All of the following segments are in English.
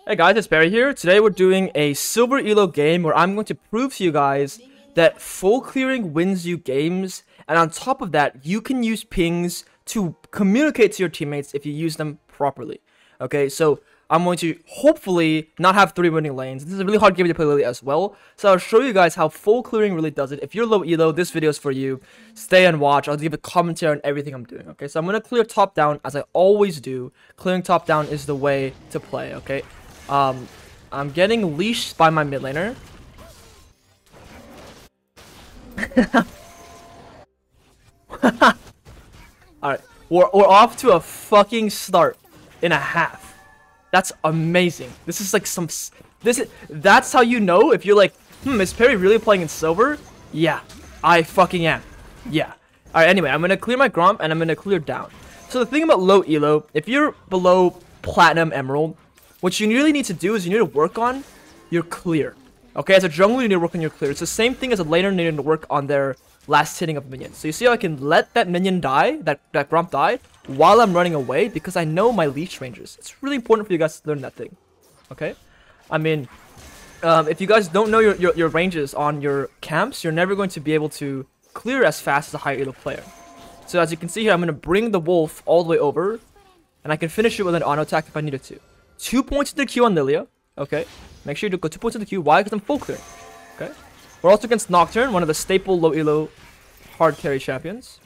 Hey guys, it's Barry here. Today we're doing a silver elo game where I'm going to prove to you guys that full clearing wins you games, and on top of that, you can use pings to communicate to your teammates if you use them properly. Okay, so I'm going to hopefully not have 3 winning lanes. This is a really hard game to play lately as well, so I'll show you guys how full clearing really does it. If you're low elo, this video is for you. Stay and watch. I'll give a commentary on everything I'm doing. Okay, so I'm going to clear top down as I always do. Clearing top down is the way to play, okay? I'm getting leashed by my mid laner. Alright, we're off to a fucking start in a half. That's amazing. This is like that's how you know if you're like, is Perry really playing in silver? Yeah, I fucking am. Yeah. Alright, anyway, I'm gonna clear my Gromp and I'm gonna clear down. So the thing about low elo, if you're below platinum emerald, what you really need to do is you need to work on your clear. Okay, as a jungler, you need to work on your clear. It's the same thing as a laner needing to work on their last hitting of minions. So you see how I can let that minion die, that Gromp die, while I'm running away because I know my leash ranges. It's really important for you guys to learn that thing. Okay? I mean, if you guys don't know your ranges on your camps, you're never going to be able to clear as fast as a high elo player. So as you can see here, I'm going to bring the wolf all the way over, and I can finish it with an auto attack if I needed to. 2 points to the Q on Lilia. Okay. Make sure you go 2 points to the Q. Why? Because I'm full clear. Okay. We're also against Nocturne, one of the staple low elo hard carry champions.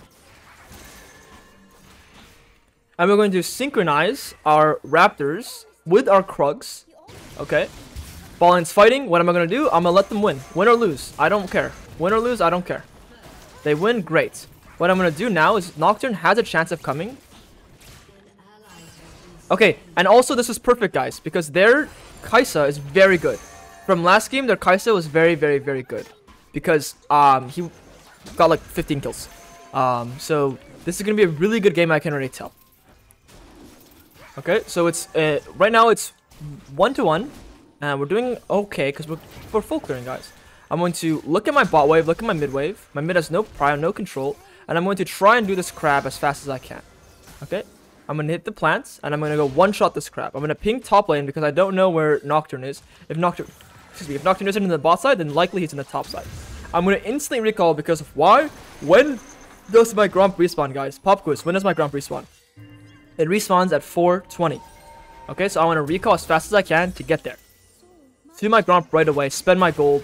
And we're going to synchronize our Raptors with our Krugs. Okay. Ballin's fighting. What am I going to do? I'm going to let them win. Win or lose. I don't care. Win or lose, I don't care. They win, great. What I'm going to do now is Nocturne has a chance of coming. Okay, and also this is perfect, guys, because their Kai'Sa is very good. From last game, their Kai'Sa was very, very, very good. Because he got like 15 kills. So this is going to be a really good game, I can already tell. Okay, so it's right now it's 1-1. And we're doing okay because we're full clearing, guys. I'm going to look at my bot wave, look at my mid wave. My mid has no prio, no control. And I'm going to try and do this crab as fast as I can. Okay? I'm going to hit the plants, and I'm going to go one-shot this crap. I'm going to ping top lane because I don't know where Nocturne is. If Nocturne isn't in the bot side, then likely he's in the top side. I'm going to instantly recall because of why? When does my Gromp respawn, guys? Pop quiz. When does my Gromp respawn? It respawns at 4:20. Okay, so I want to recall as fast as I can to get there. See my Gromp right away. Spend my gold.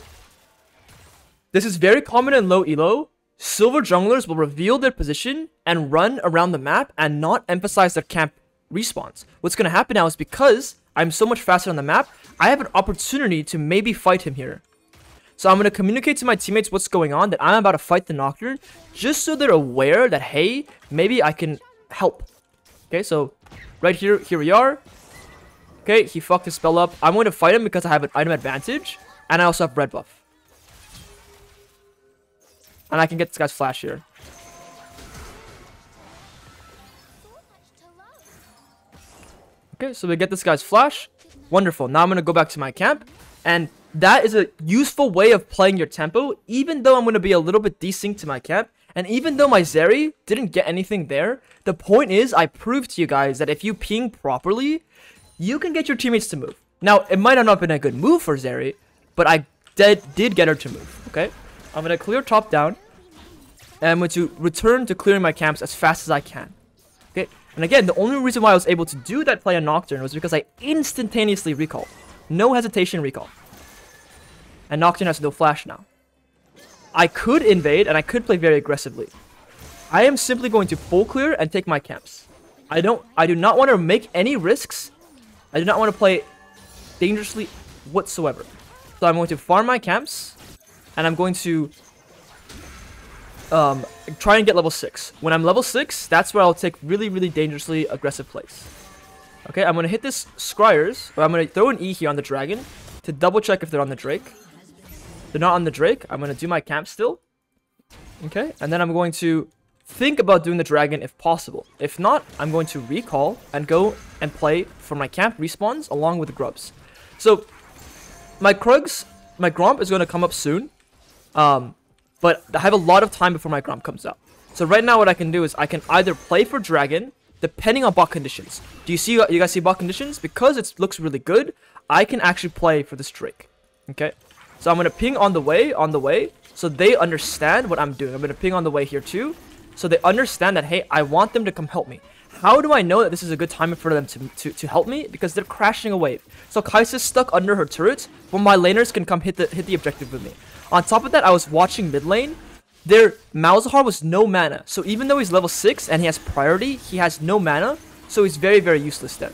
This is very common in low elo. Silver junglers will reveal their position and run around the map and not emphasize their camp respawns. What's going to happen now is because I'm so much faster on the map, I have an opportunity to maybe fight him here. So I'm going to communicate to my teammates what's going on, that I'm about to fight the Nocturne, just so they're aware that, hey, maybe I can help. Okay, so right here we are. Okay, he fucked his spell up. I'm going to fight him because I have an item advantage, and I also have red buff. And I can get this guy's flash here. Okay, so we get this guy's flash. Wonderful. Now I'm going to go back to my camp. And that is a useful way of playing your tempo. Even though I'm going to be a little bit desynced to my camp. And even though my Zeri didn't get anything there. The point is, I proved to you guys that if you ping properly, you can get your teammates to move. Now, it might have not been a good move for Zeri. But I did get her to move. Okay? I'm going to clear top down, and I'm going to return to clearing my camps as fast as I can. Okay, and again, the only reason why I was able to do that play on Nocturne was because I instantaneously recalled. No hesitation recall. And Nocturne has no flash now. I could invade, and I could play very aggressively. I am simply going to full clear and take my camps. I do not want to make any risks. I do not want to play dangerously whatsoever. So I'm going to farm my camps. And I'm going to try and get level 6. When I'm level 6, that's where I'll take really, really dangerously aggressive plays. Okay, I'm going to hit this Scryers, or I'm going to throw an E here on the dragon to double check if they're on the Drake. They're not on the Drake. I'm going to do my camp still. Okay, and then I'm going to think about doing the dragon if possible. If not, I'm going to recall and go and play for my camp respawns along with the grubs. So, my Gromp is going to come up soon. But I have a lot of time before my Gromp comes out. So right now what I can do is I can either play for Dragon depending on bot conditions. Do you see, you guys see bot conditions? Because it looks really good, I can actually play for this Drake. Okay, so I'm gonna ping on the way, so they understand what I'm doing. I'm gonna ping on the way here too, so they understand that, hey, I want them to come help me. How do I know that this is a good time for them to help me? Because they're crashing a wave. So Kai'Sa's stuck under her turrets, but my laners can come hit the objective with me. On top of that, I was watching mid lane. Their Malzahar was no mana, so even though he's level 6 and he has priority, he has no mana, so he's very, very useless there.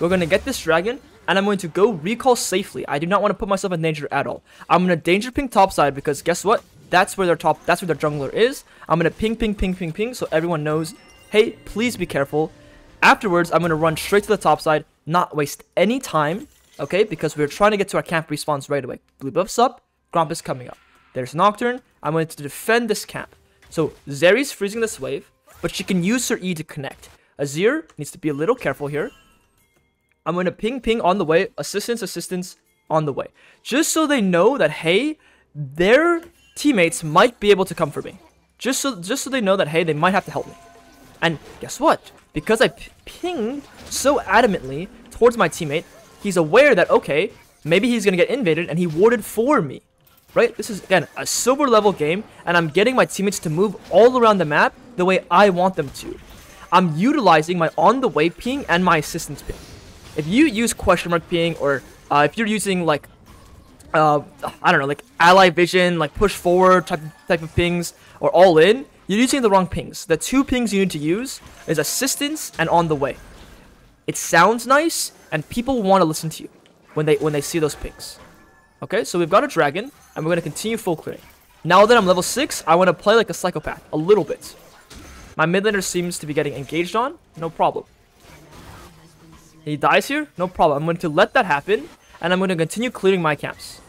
We're gonna get this dragon, and I'm going to go recall safely. I do not want to put myself in danger at all. I'm gonna danger ping topside because guess what? That's where their jungler is. I'm gonna ping, so everyone knows, hey, please be careful. Afterwards, I'm gonna run straight to the top side, not waste any time, okay? Because we're trying to get to our camp respawns right away. Blue buff's up, Gromp is coming up. There's Nocturne. I'm going to defend this camp. So Zeri's freezing this wave, but she can use her E to connect. Azir needs to be a little careful here. I'm going to ping on the way, assistance on the way. Just so they know that, hey, their teammates might be able to come for me. Just so they know that, hey, they might have to help me. And guess what? Because I pinged so adamantly towards my teammate, he's aware that, okay, maybe he's going to get invaded, and he warded for me. Right? This is, again, a silver level game, and I'm getting my teammates to move all around the map the way I want them to. I'm utilizing my on-the-way ping and my assistance ping. If you use question mark ping, or if you're using, like, I don't know, like ally vision, like push forward type of pings, or all in, you're using the wrong pings. The two pings you need to use is assistance and on the way. It sounds nice, and people want to listen to you when they see those pings. Okay, so we've got a dragon, and we're going to continue full clearing. Now that I'm level 6, I want to play like a psychopath, a little bit. My mid laner seems to be getting engaged on, no problem. He dies here, no problem. I'm going to let that happen, and I'm going to continue clearing my camps.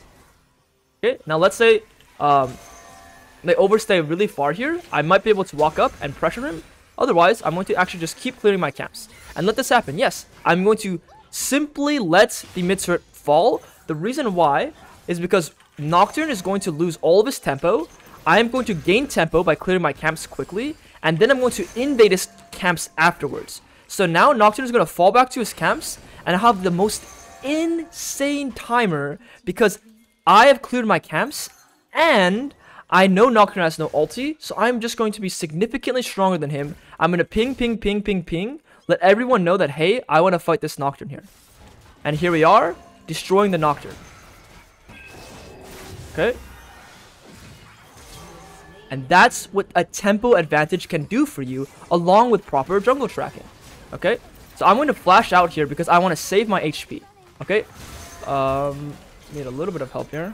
Okay, now let's say they overstay really far here. I might be able to walk up and pressure him. Otherwise, I'm going to actually just keep clearing my camps. And let this happen. Yes, I'm going to simply let the mid turret fall. The reason why is because Nocturne is going to lose all of his tempo. I am going to gain tempo by clearing my camps quickly, and then I'm going to invade his camps afterwards. So now Nocturne is going to fall back to his camps, and have the most insane timer because I have cleared my camps, and I know Nocturne has no ulti, so I'm just going to be significantly stronger than him. I'm going to ping, let everyone know that, hey, I want to fight this Nocturne here. And here we are, destroying the Nocturne. Okay. And that's what a tempo advantage can do for you, along with proper jungle tracking. Okay. So I'm going to flash out here because I want to save my HP. Okay. Need a little bit of help here.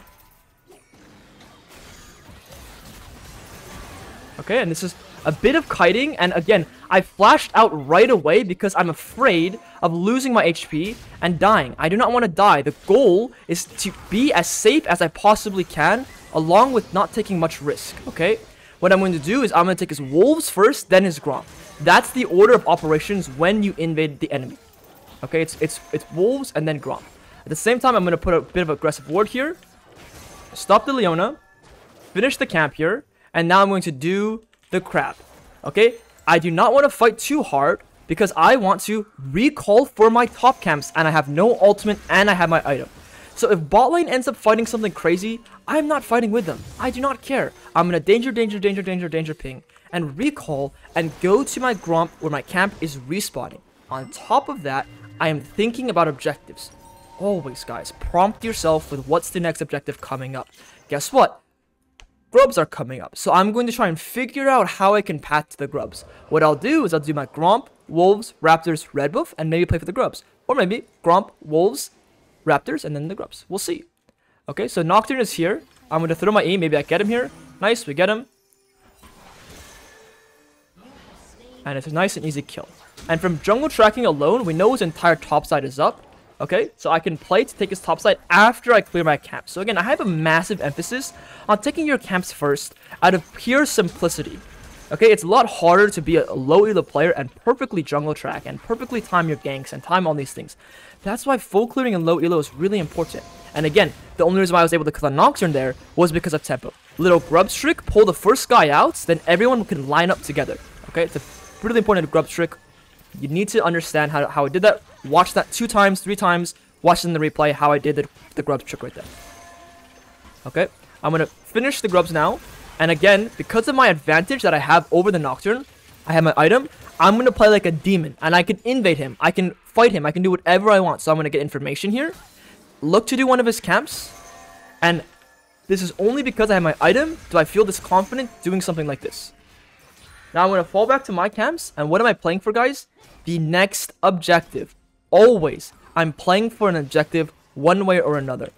Okay, and this is a bit of kiting, and again, I flashed out right away because I'm afraid of losing my HP and dying. I do not want to die. The goal is to be as safe as I possibly can, along with not taking much risk, okay? What I'm going to do is I'm going to take his wolves first, then his Gromp. That's the order of operations when you invade the enemy. Okay, it's wolves and then Gromp. At the same time, I'm going to put a bit of aggressive ward here, stop the Leona, finish the camp here, and now I'm going to do the crab. Okay, I do not want to fight too hard because I want to recall for my top camps, and I have no ultimate and I have my item. So if bot lane ends up fighting something crazy, I'm not fighting with them. I do not care. I'm gonna danger ping and recall and go to my Gromp where my camp is respawning. On top of that, I am thinking about objectives. Always, guys, prompt yourself with what's the next objective coming up. Guess what? Grubs are coming up, so I'm going to try and figure out how I can path to the grubs. What I'll do is I'll do my Gromp, Wolves, Raptors, Red Buff, and maybe play for the grubs. Or maybe Gromp, Wolves, Raptors, and then the grubs. We'll see. Okay, so Nocturne is here. I'm going to throw my E. Maybe I get him here. Nice, we get him. And it's a nice and easy kill. And from jungle tracking alone, we know his entire top side is up. Okay, so I can play to take his top side after I clear my camps. So again, I have a massive emphasis on taking your camps first out of pure simplicity. Okay, it's a lot harder to be a low elo player and perfectly jungle track and perfectly time your ganks and time all these things. That's why full clearing and low elo is really important. And again, the only reason why I was able to kill a Nocturne there was because of tempo. Little grub trick, pull the first guy out, then everyone can line up together. Okay, it's a really important grub trick. You need to understand how I did that. Watch that 2 times, 3 times. Watch in the replay how I did the grubs trick right there. Okay, I'm gonna finish the grubs now. And again, because of my advantage that I have over the Nocturne, I have my item. I'm gonna play like a demon, and I can invade him. I can fight him. I can do whatever I want. So I'm gonna get information here. Look to do one of his camps, and this is only because I have my item do I feel this confident doing something like this. Now I'm gonna fall back to my camps, and what am I playing for, guys? The next objective. Always, I'm playing for an objective one way or another.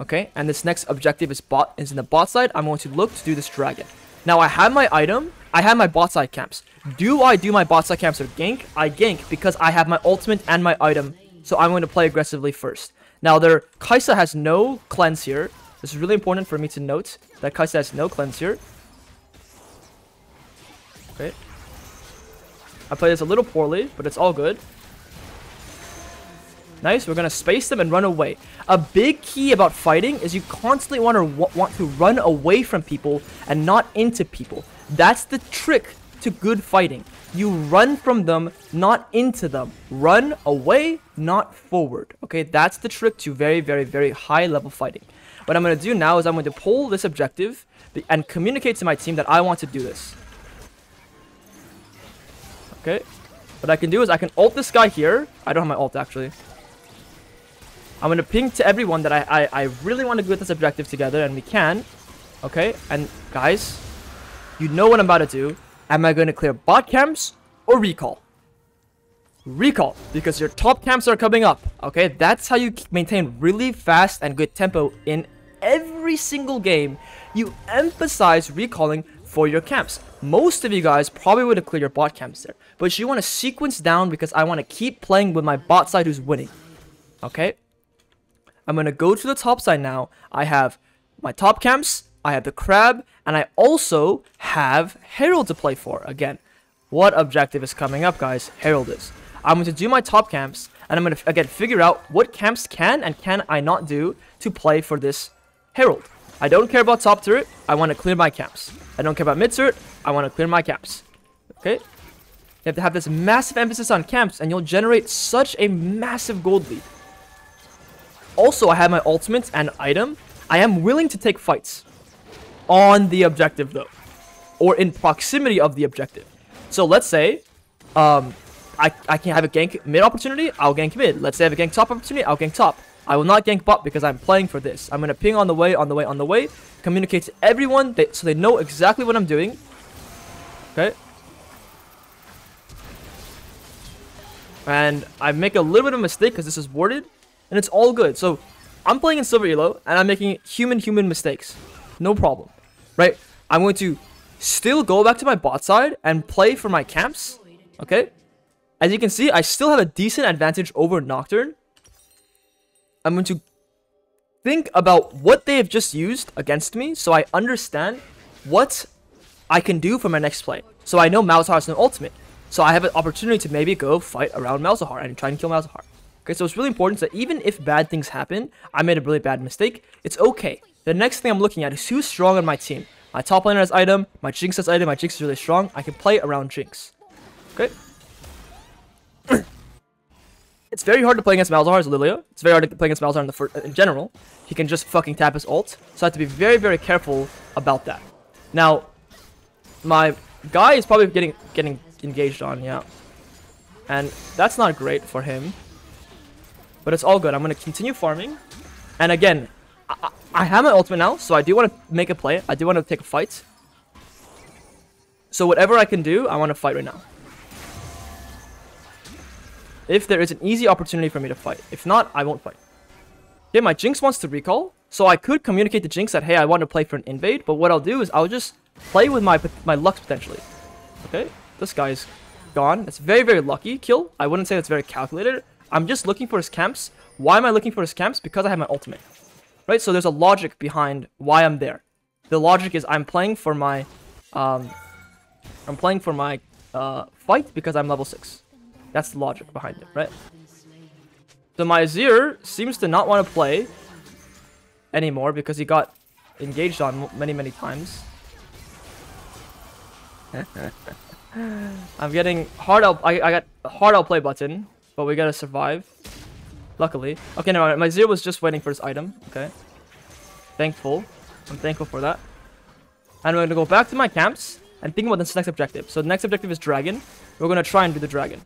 Okay, and this next objective is in the bot side. I'm going to look to do this dragon. Now I have my item. I have my bot side camps. Do I do my bot side camps or gank? I gank because I have my ultimate and my item. So I'm going to play aggressively first. Now their Kai'Sa has no cleanse here. This is really important for me to note that Kai'Sa has no cleanse here. Okay. I play this a little poorly, but it's all good. Nice, we're gonna space them and run away. A big key about fighting is you constantly want to run away from people and not into people. That's the trick to good fighting. You run from them, not into them. Run away, not forward. Okay, that's the trick to very, very, very high level fighting. What I'm gonna do now is I'm going to pull this objective and communicate to my team that I want to do this. Okay, what I can do is I can ult this guy here. I don't have my ult actually. I'm going to ping to everyone that I really want to get this objective together, and we can. Okay, and guys, you know what I'm about to do. Am I going to clear bot camps or recall? Recall, because your top camps are coming up. Okay, that's how you maintain really fast and good tempo in every single game. You emphasize recalling for your camps. Most of you guys probably would have cleared your bot camps there, but you want to sequence down because I want to keep playing with my bot side who's winning. Okay, I'm going to go to the top side now. I have my top camps, I have the crab, and I also have Herald to play for. Again, what objective is coming up, guys? Herald is. I'm going to do my top camps, and I'm going to, again, figure out what camps can and can I not do to play for this Herald. I don't care about top turret. I want to clear my camps. I don't care about mid turret. I want to clear my camps. Okay? You have to have this massive emphasis on camps, and you'll generate such a massive gold lead. Also, I have my ultimate and item. I am willing to take fights on the objective, though, or in proximity of the objective. So let's say I can have a gank mid opportunity. I'll gank mid. Let's say I have a gank top opportunity. I'll gank top. I will not gank bot because I'm playing for this. I'm going to ping on the way, communicate to everyone so they know exactly what I'm doing. Okay. And I make a little bit of a mistake because this is warded, and it's all good. So I'm playing in silver elo, and I'm making human mistakes. No problem. Right? I'm going to still go back to my bot side and play for my camps. Okay? As you can see, I still have a decent advantage over Nocturne. I'm going to think about what they have just used against me so I understand what I can do for my next play. So I know Malzahar has no ultimate. So I have an opportunity to maybe go fight around Malzahar and try and kill Malzahar. Okay, so it's really important that even if bad things happen, I made a really bad mistake, it's okay. The next thing I'm looking at is who's strong on my team. My top laner has item, my Jinx has item, my Jinx is really strong. I can play around Jinx. Okay? It's very hard to play against Malzahar as Lilia. It's very hard to play against Malzahar in general. He can just fucking tap his ult. So I have to be very, very careful about that. Now, my guy is probably getting engaged on, yeah. And that's not great for him. But it's all good. I'm going to continue farming. And again, I have my ultimate now, so I do want to make a play. I do want to take a fight. So whatever I can do, I want to fight right now. If there is an easy opportunity for me to fight. If not, I won't fight. Okay, my Jinx wants to recall. So I could communicate to Jinx that, hey, I want to play for an invade. But what I'll do is I'll just play with my Lux potentially. Okay, this guy's gone. It's very, very lucky kill. I wouldn't say it's very calculated. I'm just looking for his camps. Why am I looking for his camps? Because I have my ultimate. Right, so there's a logic behind why I'm there. The logic is I'm playing for my fight because I'm level 6. That's the logic behind it, right? So my Azir seems to not want to play anymore because he got engaged on many, many times. I'm getting hard out. I got a hard outplay button, but we gotta survive. Luckily. Okay, no, my Zero was just waiting for his item. Okay. Thankful. I'm thankful for that. And we're gonna go back to my camps and think about this next objective. So the next objective is dragon. We're gonna try and do the dragon.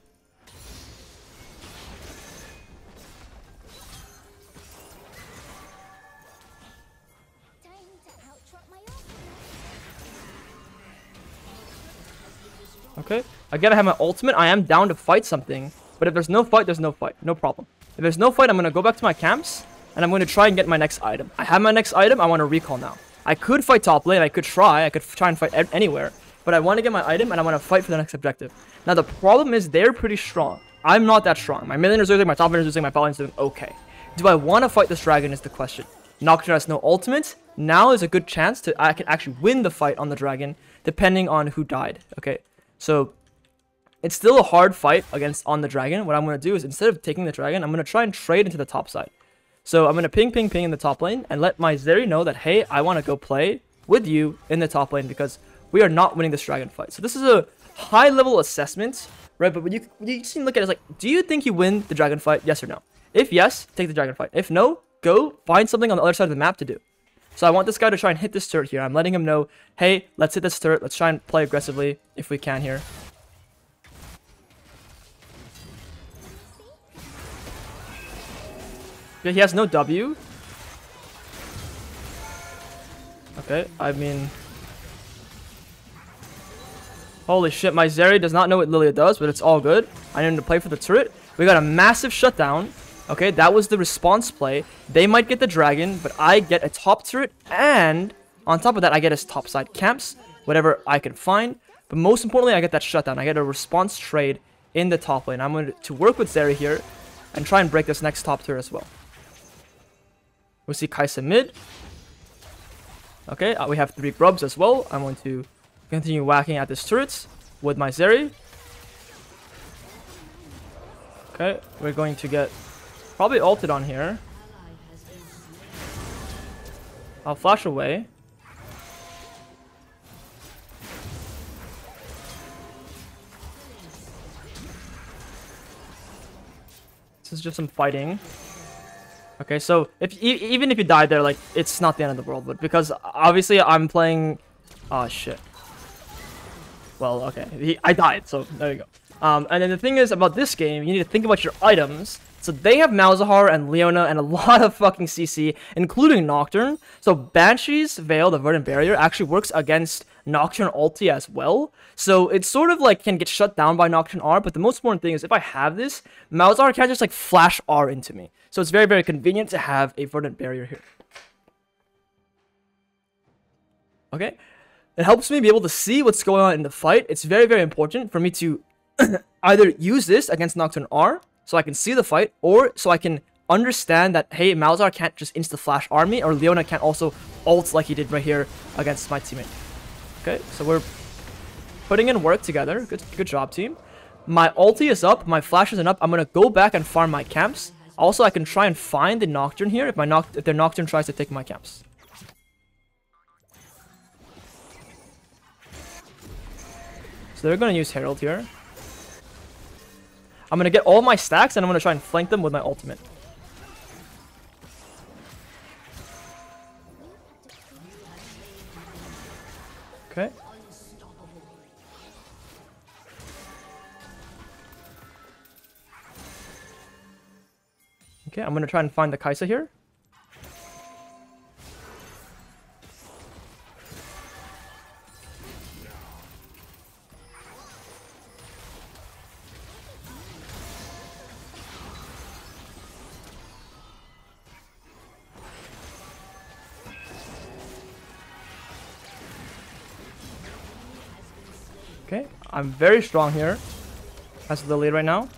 Okay, I gotta have my ultimate. I am down to fight something, but if there's no fight, there's no fight. No problem. If there's no fight, I'm gonna go back to my camps, and I'm gonna try and get my next item. I have my next item. I want to recall now. I could fight top lane. I could try and fight anywhere, but I want to get my item, and I want to fight for the next objective. Now, the problem is they're pretty strong. I'm not that strong. My mid laner's losing, my top laner's losing, my bot laner's doing okay. Do I want to fight this dragon is the question. Nocturne has no ultimate. Now is a good chance to I can actually win the fight on the dragon, depending on who died. Okay. So, it's still a hard fight on the dragon. What I'm going to do is, instead of taking the dragon, I'm going to try and trade into the top side. So, I'm going to ping in the top lane and let my Zeri know that, hey, I want to go play with you in the top lane because we are not winning this dragon fight. So, this is a high-level assessment, right? But when you just look at it, it's like, do you think you win the dragon fight? Yes or no? If yes, take the dragon fight. If no, go find something on the other side of the map to do. So I want this guy to try and hit this turret here. I'm letting him know, hey, let's hit this turret. Let's try and play aggressively if we can here. Yeah, he has no W. Okay, I mean... Holy shit, my Zeri does not know what Lilia does, but it's all good. I need him to play for the turret. We got a massive shutdown. Okay, that was the response play. They might get the dragon, but I get a top turret, and on top of that, I get his top side camps, whatever I can find. But most importantly, I get that shutdown. I get a response trade in the top lane. I'm going to work with Zeri here and try and break this next top turret as well. We see Kai'Sa mid. Okay, we have 3 grubs as well. I'm going to continue whacking at this turret with my Zeri. Okay, we're going to get... probably ulted on here. I'll flash away. This is just some fighting. Okay, so even if you die there, like, it's not the end of the world, but because obviously I'm playing... oh, shit. Well, okay, I died, so there you go. And then the thing is about this game, you need to think about your items. So they have Malzahar and Leona and a lot of fucking CC, including Nocturne. So Banshee's Veil, the Verdant Barrier, actually works against Nocturne ulti as well. So it's sort of like can get shut down by Nocturne R, but the most important thing is if I have this, Malzahar can't just like flash R into me. So it's very, very convenient to have a Verdant Barrier here. Okay. It helps me be able to see what's going on in the fight. It's very, very important for me to either use this against Nocturne R, so I can see the fight, or so I can understand that, hey, Malzahar can't just insta-flash army, or Leona can't also ult like he did right here against my teammate. Okay, so we're putting in work together. Good job, team. My ulti is up, my flash isn't up. I'm going to go back and farm my camps. Also, I can try and find the Nocturne here if their Nocturne tries to take my camps. So they're going to use Herald here. I'm going to get all my stacks, and I'm going to try and flank them with my ultimate. Okay. Okay, I'm going to try and find the Kai'Sa here. Okay, I'm very strong here as the lead right now.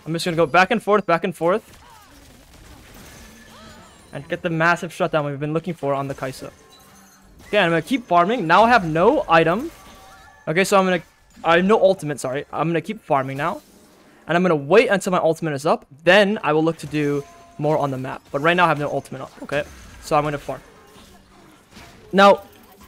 I'm just going to go back and forth, and get the massive shutdown we've been looking for on the Kai'Sa. Okay, I'm going to keep farming. Now I have no item. Okay, so I have no ultimate, sorry. I'm going to keep farming now. And I'm going to wait until my ultimate is up. Then I will look to do more on the map. But right now I have no ultimate up, okay? So I'm going to farm. Now,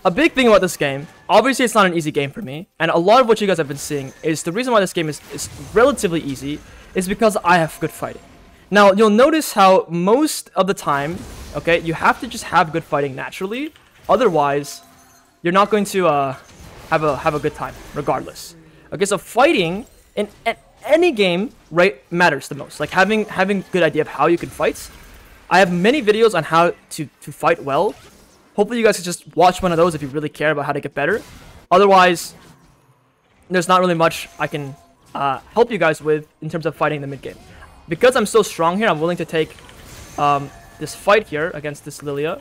a big thing about this game, obviously it's not an easy game for me, and a lot of what you guys have been seeing is the reason why this game is relatively easy is because I have good fighting. Now, you'll notice how most of the time, okay, you have to just have good fighting naturally, otherwise, you're not going to have a good time, regardless. Okay, so fighting in any game, right, matters the most. Like having good idea of how you can fight. I have many videos on how to fight well. Hopefully you guys can just watch one of those if you really care about how to get better. Otherwise, there's not really much I can help you guys with in terms of fighting the mid game. Because I'm so strong here, I'm willing to take this fight here against this Lilia.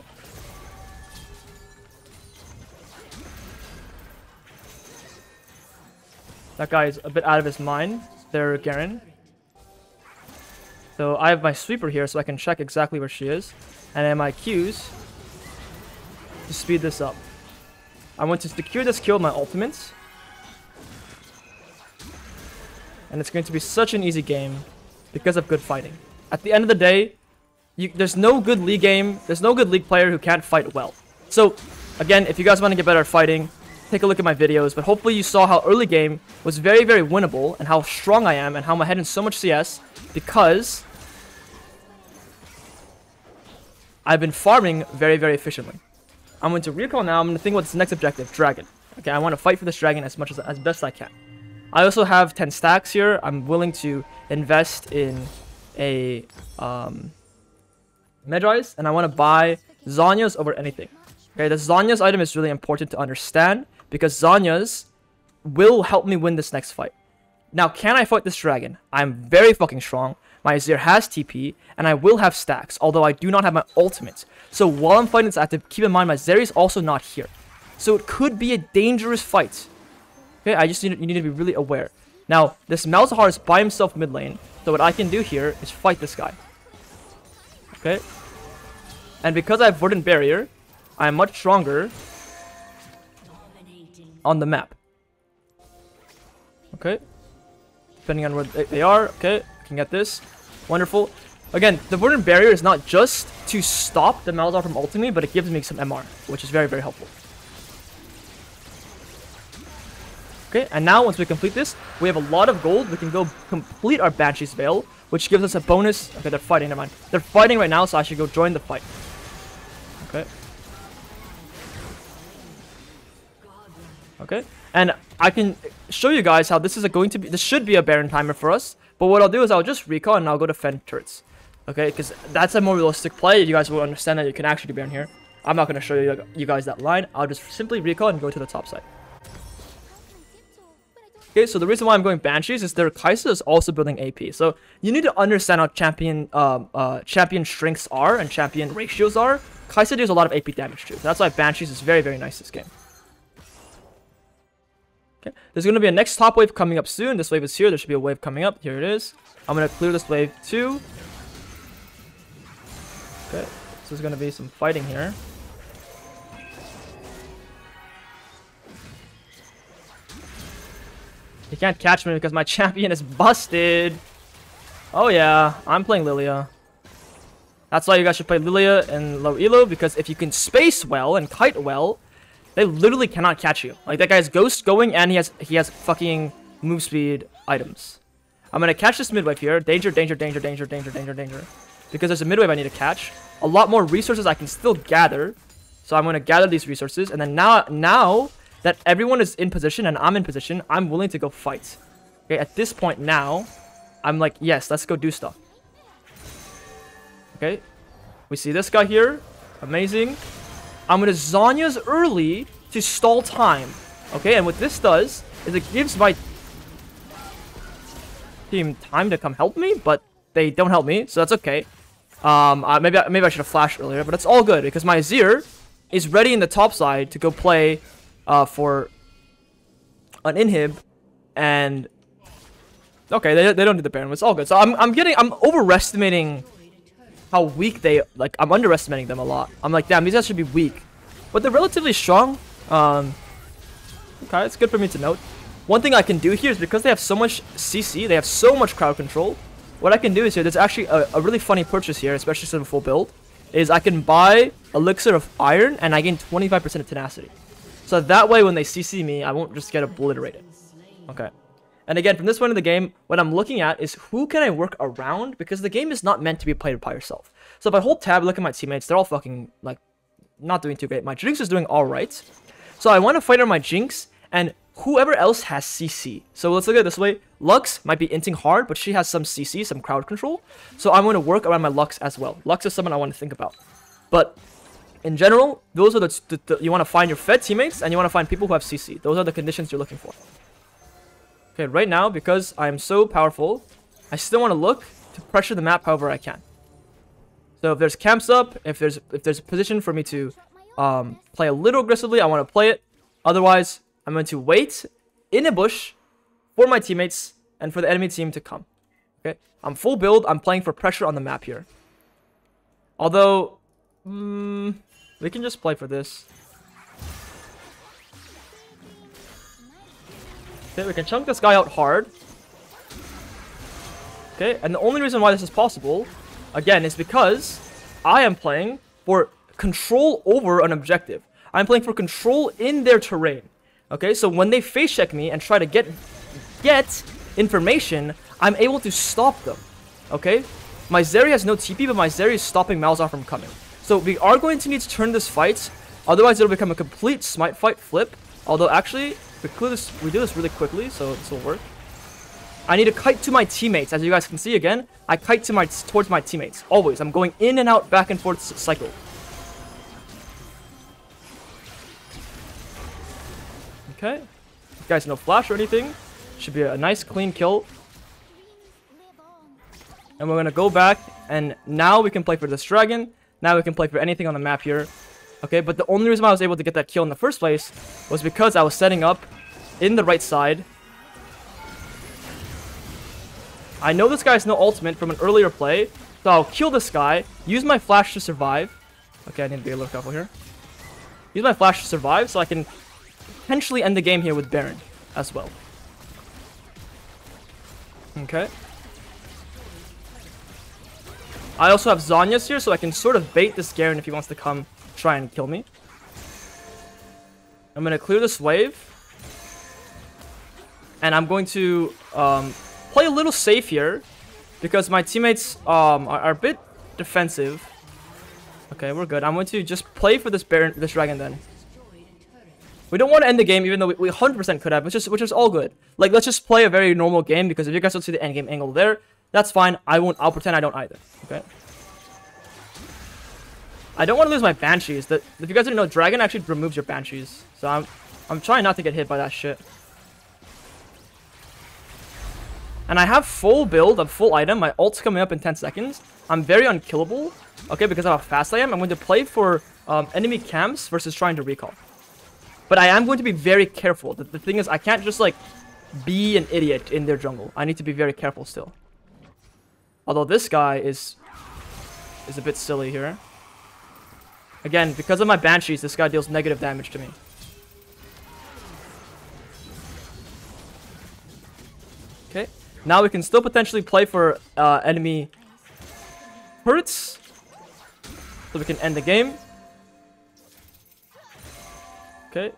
That guy is a bit out of his mind. There, Garen. So I have my sweeper here so I can check exactly where she is. And then my Qs to speed this up. I want to secure this kill with my ultimates. And it's going to be such an easy game because of good fighting. At the end of the day, there's no good league game, there's no good league player who can't fight well. So, again, if you guys want to get better at fighting, take a look at my videos, but hopefully you saw how early game was very, very winnable and how strong I am and how I'm ahead in so much CS because I've been farming very, very efficiently. I'm going to recall now. I'm going to think about this next objective, Dragon. Okay, I want to fight for this Dragon as best I can. I also have 10 stacks here. I'm willing to invest in a Medrise, and I want to buy Zhonya's over anything. Okay, the Zhonya's item is really important to understand because Zhonya's will help me win this next fight. Now, can I fight this Dragon? I'm very fucking strong. My Azir has TP, and I will have stacks, although I do not have my ultimate. So while I'm fighting this, I have to keep in mind my Zeri is also not here. So it could be a dangerous fight. Okay, you need to be really aware. Now, this Malzahar is by himself mid lane, so what I can do here is fight this guy. Okay? And because I have Verdant Barrier, I am much stronger on the map. Okay? Depending on where they are. Okay, I can get this. Wonderful. Again, the Verdant Barrier is not just to stop the Malzahar from ulting me, but it gives me some MR, which is very, very helpful. Okay, and now once we complete this, we have a lot of gold. We can go complete our Banshee's Veil, which gives us a bonus. Okay, they're fighting, never mind. They're fighting right now, so I should go join the fight. Okay. Okay, and I can show you guys how this is this should be a Baron timer for us. But what I'll do is I'll just recall and I'll go to defend turrets. Okay, because that's a more realistic play. You guys will understand that you can actually do Baron here. I'm not going to show you guys that line. I'll just simply recall and go to the top side. Okay, so the reason why I'm going Banshees is their Kai'Sa is also building AP. So you need to understand how champion strengths are and champion ratios are. Kai'Sa deals a lot of AP damage too. So that's why Banshees is very, very nice this game. Okay, there's going to be a next top wave coming up soon. This wave is here. There should be a wave coming up. Here it is. I'm going to clear this wave too. Okay, so there's going to be some fighting here. You can't catch me because my champion is busted. Oh yeah, I'm playing Lilia. That's why you guys should play Lilia and low elo, because if you can space well and kite well, they literally cannot catch you. Like, that guy's ghost going and he has fucking move speed items. I'm gonna catch this mid wave here. Danger, danger, danger, danger, danger, danger, danger. Because there's a mid wave I need to catch. A lot more resources I can still gather. So I'm gonna gather these resources, and then now that everyone is in position and I'm in position, I'm willing to go fight. Okay, at this point now, I'm like, yes, let's go do stuff. Okay, we see this guy here. Amazing. I'm going to Zhonya's early to stall time. Okay, and what this does is it gives my team time to come help me, but they don't help me, so that's okay. Maybe I should have flashed earlier, but it's all good because my Azir is ready in the top side to go play for an inhib, and okay, they don't do the Baron. It's all good. So I'm overestimating how weak I'm underestimating them a lot. I'm like, damn, these guys should be weak, but they're relatively strong. Okay, it's good for me to note. One thing I can do here is because they have so much CC, they have so much crowd control. What I can do is here, there's actually a really funny purchase here, especially since I'm full build, is I can buy Elixir of Iron and I gain 25% of tenacity. So that way, when they CC me, I won't just get obliterated. Okay. And again, from this point in the game, what I'm looking at is who can I work around, because the game is not meant to be played by yourself. So if I hold tab, look at my teammates, they're all fucking, like, not doing too great. My Jinx is doing alright. So I want to fight on my Jinx, and whoever else has CC. So let's look at it this way. Lux might be inting hard, but she has some CC, some crowd control. So I'm going to work around my Lux as well. Lux is someone I want to think about. But in general, those are the you want to find your fed teammates, and you want to find people who have CC. Those are the conditions you're looking for. Okay, right now, because I'm so powerful, I still want to look to pressure the map however I can. So if there's camps up, if there's a position for me to play a little aggressively, I want to play it. Otherwise, I'm going to wait in a bush for my teammates and for the enemy team to come. Okay, I'm full build. I'm playing for pressure on the map here. Although, we can just play for this. Okay, we can chunk this guy out hard. Okay, and the only reason why this is possible, again, is because I am playing for control over an objective. I'm playing for control in their terrain. Okay, so when they face check me and try to get information, I'm able to stop them. Okay, my Zeri has no TP, but my Zeri is stopping Malzahar from coming. So we are going to need to turn this fight, otherwise it'll become a complete smite fight flip. Although actually, we do this really quickly, so this will work. I need to kite to my teammates. As you guys can see again, I kite towards my teammates. Always. I'm going in and out, back and forth cycle. Okay. You guys, no flash or anything. Should be a nice clean kill. And we're going to go back, and now we can play for this dragon. Now we can play for anything on the map here. Okay, but the only reason why I was able to get that kill in the first place was because I was setting up in the right side. I know this guy has no ultimate from an earlier play, so I'll kill this guy, use my flash to survive. Okay, I need to be a little careful here. Use my flash to survive so I can potentially end the game here with Baron as well. Okay. I also have Zhonya's here, so I can sort of bait this Garen if he wants to come try and kill me. I'm going to clear this wave. And I'm going to play a little safe here, because my teammates are a bit defensive. Okay, we're good. I'm going to just play for this dragon then. We don't want to end the game, even though we 100% could have, which is all good. Like, let's just play a very normal game, because if you guys don't see the end game angle there, that's fine. I'll pretend I don't either. Okay. I don't want to lose my Banshees. If you guys didn't know, Dragon actually removes your Banshees. So I'm trying not to get hit by that shit. And I have full build of full item. My ult's coming up in 10 seconds. I'm very unkillable. Okay, because of how fast I am. I'm going to play for enemy camps versus trying to recall. But I am going to be very careful. The thing is, I can't just, like, be an idiot in their jungle. I need to be very careful still. Although this guy is a bit silly here. Again, because of my Banshees, this guy deals negative damage to me. Okay. Now we can still potentially play for enemy turrets. So we can end the game. Okay.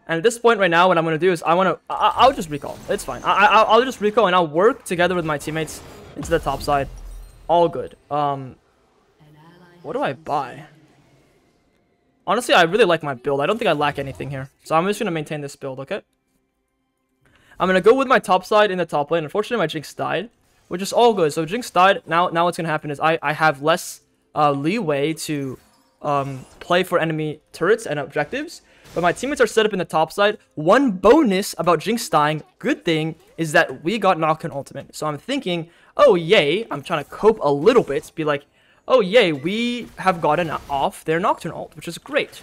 And at this point right now, what I'm going to do is I'll just recall. It's fine. I'll just recall and I'll work together with my teammates into the top side. All good. What do I buy? Honestly, I really like my build. I don't think I lack anything here. So I'm just going to maintain this build, okay? I'm going to go with my top side in the top lane. Unfortunately, my Jinx died, which is all good. So Jinx died. Now what's going to happen is I have less leeway to play for enemy turrets and objectives. But my teammates are set up in the top side. One bonus about Jinx dying, good thing, is that we got Nocturne ultimate. So I'm thinking, oh yay, I'm trying to cope a little bit, be like, oh yay, we have gotten off their Nocturne ult, which is great.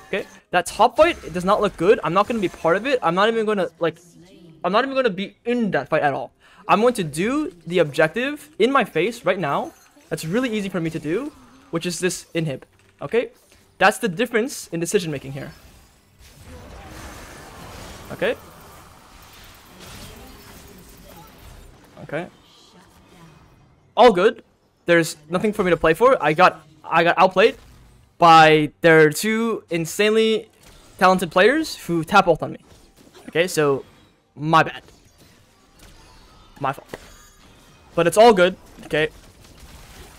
Okay, that top fight, it does not look good. I'm not going to be part of it. I'm not even going to be in that fight at all. I'm going to do the objective in my face right now. That's really easy for me to do, which is this inhib. Okay, that's the difference in decision making here. Okay. Okay. All good. There's nothing for me to play for. I got outplayed by their two insanely talented players who tap ult on me. Okay, so my bad. My fault. But it's all good. Okay.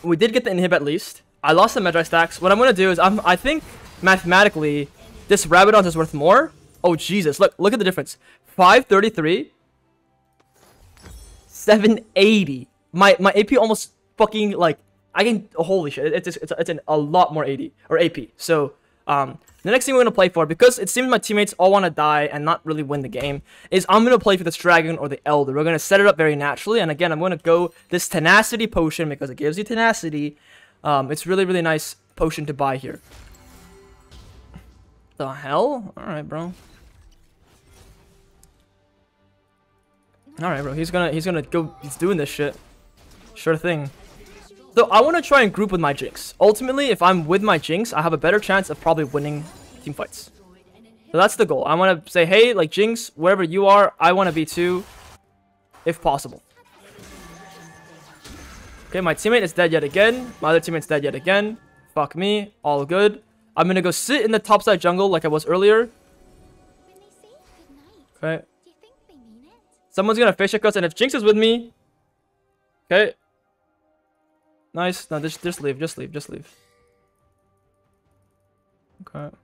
We did get the inhib at least. I lost the Magi stacks. What I'm gonna do is I think mathematically this Rabadon is worth more. Oh Jesus, look at the difference. 533, 780. My AP almost fucking like I can holy shit. It's a lot more AD or AP. So the next thing we're gonna play for, because it seems my teammates all want to die and not really win the game, is I'm gonna play for this dragon or the elder. We're gonna set it up very naturally, and again I'm gonna go this tenacity potion because it gives you tenacity. It's really nice potion to buy here. The hell? All right, bro. All right, bro. He's gonna go. He's doing this shit. Sure thing. So I want to try and group with my Jinx. Ultimately, if I'm with my Jinx, I have a better chance of probably winning team fights. So that's the goal. I want to say, hey, like Jinx, wherever you are, I want to be too, if possible. Okay, my teammate is dead yet again. My other teammate's dead yet again. Fuck me. All good. I'm gonna go sit in the topside jungle like I was earlier. Okay. Someone's gonna face check us, and if Jinx is with me, okay. Nice. No, just leave. Just leave. Okay.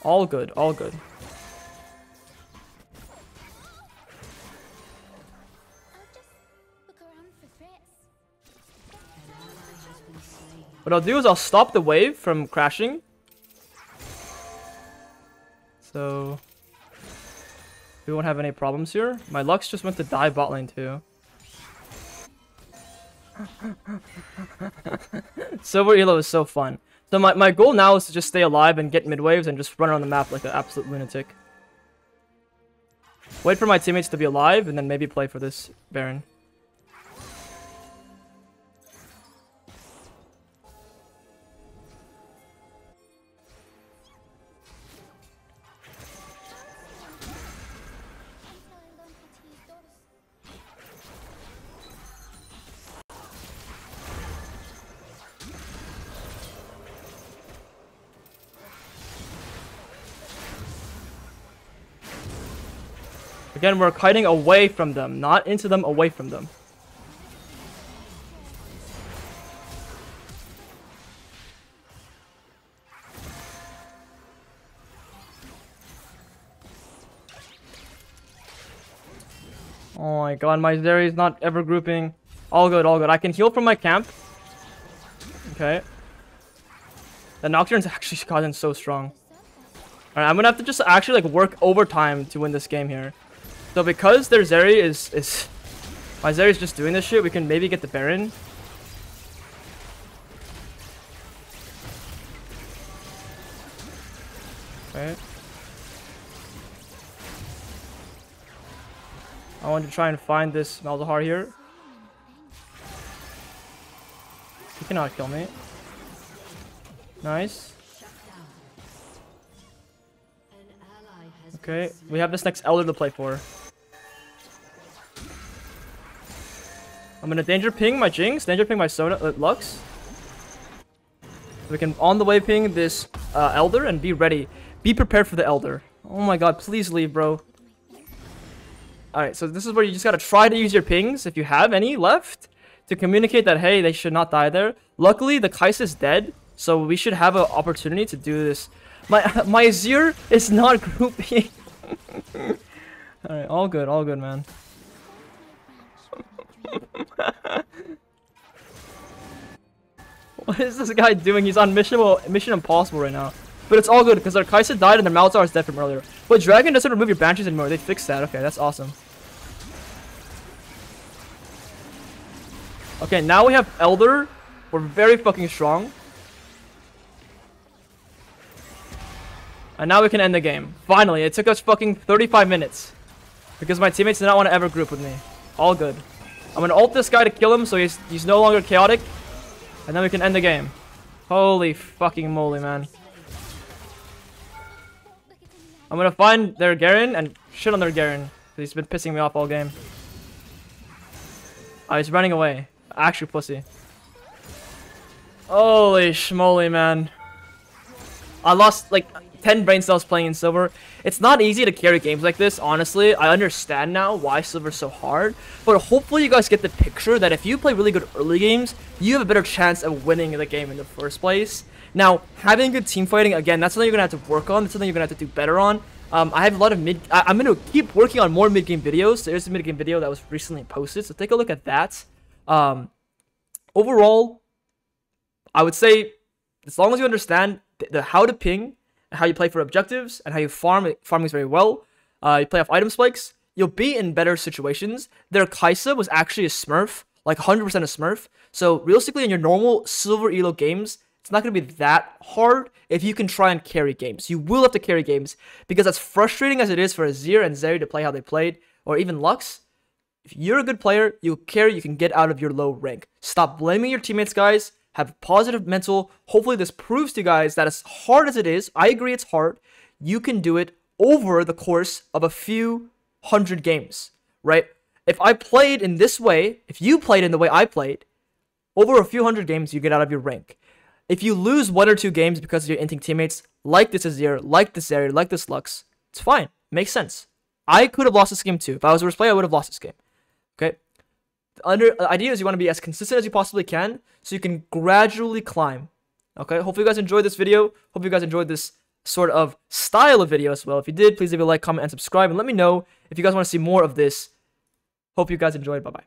All good. What I'll do is I'll stop the wave from crashing. So we won't have any problems here. My Lux just went to die bot lane too. Silver Elo is so fun. So my goal now is to just stay alive and get mid waves and just run around the map like an absolute lunatic. Wait for my teammates to be alive and then maybe play for this Baron. Again, we're kiting away from them, not into them, away from them. Oh my god, my Zeri's not ever grouping. All good. I can heal from my camp. Okay. The Nocturne's actually gotten so strong. Alright, I'm gonna have to just actually like work overtime to win this game here. So because their Zeri is my Zeri's just doing this shit, we can maybe get the Baron. Okay. I want to try and find this Malzahar here. He cannot kill me. Nice. Okay, we have this next Elder to play for. I'm gonna danger ping my Jinx, danger ping my Lux. We can on the way ping this Elder and be ready. Be prepared for the Elder. Oh my god, please leave, bro. Alright, so this is where you just gotta try to use your pings, if you have any left, to communicate that, hey, they should not die there. Luckily, the Kai'Sa is dead, so we should have an opportunity to do this. My Azir is not grouping. Alright, all good, man. What is this guy doing? He's on Mission Impossible right now. But it's all good because our Kai'Sa died and their Malzahar is dead from earlier. But Dragon doesn't remove your Banshees anymore. They fixed that. Okay, that's awesome. Okay, now we have Elder. We're very fucking strong. And now we can end the game. Finally, it took us fucking 35 minutes. Because my teammates did not want to ever group with me. All good. I'm gonna ult this guy to kill him so he's no longer chaotic. And then we can end the game. Holy fucking moly, man. I'm gonna find their Garen and shit on their Garen. He's been pissing me off all game. Oh, he's running away. Actual pussy. Holy schmoly, man. I lost like 10 brain cells playing in silver. It's not easy to carry games like this, honestly. I understand now why silver's so hard, but hopefully you guys get the picture that if you play really good early games, you have a better chance of winning the game in the first place. Now, having good team fighting, again, that's something you're gonna have to work on. That's something you're gonna have to do better on. I have a lot of I'm gonna keep working on more mid-game videos. There's a mid-game video that was recently posted, so take a look at that. Overall, I would say, as long as you understand the how to ping, and how you play for objectives, and how you farming is very well, you play off item spikes, you'll be in better situations. Their Kai'Sa was actually a smurf, like 100% a smurf. So realistically, in your normal silver elo games, it's not going to be that hard if you can try and carry games. You will have to carry games, because as frustrating as it is for Azir and Zeri to play how they played, or even Lux, if you're a good player, you carry, you can get out of your low rank. Stop blaming your teammates, guys. Have positive mental. Hopefully this proves to you guys that as hard as it is, I agree it's hard, you can do it over the course of a few hundred games, right? If I played in this way, if you played in the way I played, over a few hundred games, you get out of your rank. If you lose 1 or 2 games because of your inting teammates, like this Azir, like this Zeri, like this Lux, it's fine. Makes sense. I could have lost this game too. If I was a worst player, I would have lost this game. Okay? The idea is you want to be as consistent as you possibly can, so you can gradually climb. Okay? Hopefully you guys enjoyed this video. Hope you guys enjoyed this sort of style of video as well. If you did, please leave a like, comment, and subscribe, and let me know if you guys want to see more of this. Hope you guys enjoyed. Bye-bye.